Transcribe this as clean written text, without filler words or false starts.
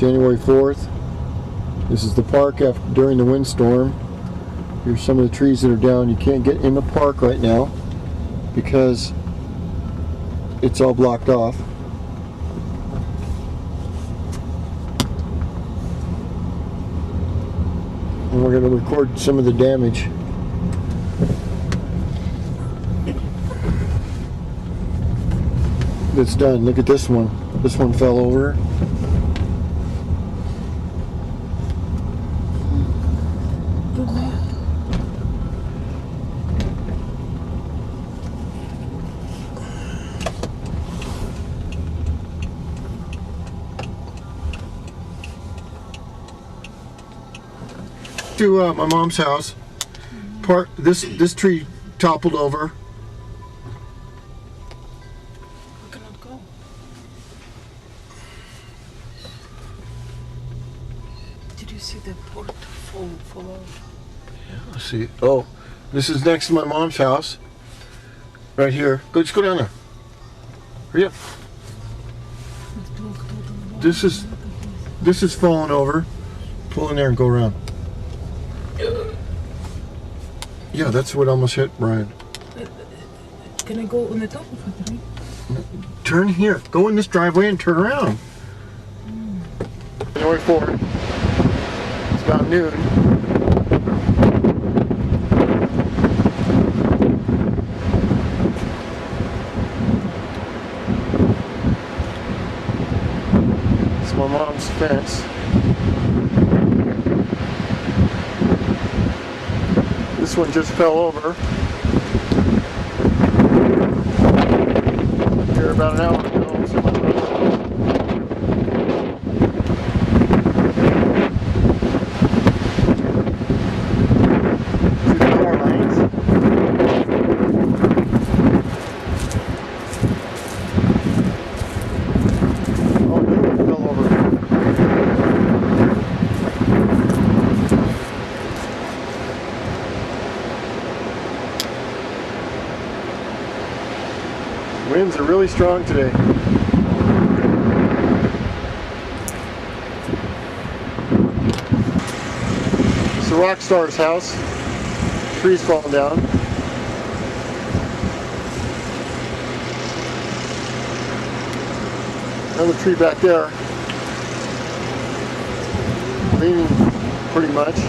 January 4th. This is the park during the windstorm. Here's some of the trees that are down. You can't get in the park right now because it's all blocked off. And we're going to record some of the damage. That's done. Look at this one. This one fell over. To my mom's house. This tree toppled over. I cannot go. Did you see the port fall off? Yeah, let's see. Oh, this is next to my mom's house. Right here. Just go down there. Hurry up. This is falling over. Pull in there and go around. Yeah, that's what almost hit Brian. Can I go on the top of it? Right? Turn here. Go in this driveway and turn around. January 4th. It's about noon. It's my mom's fence. This one just fell over here about an hour ago. See the power lines? Oh, no, it fell over. Winds are really strong today. It's the rock star's house. Trees falling down. Another tree back there. Leaning pretty much.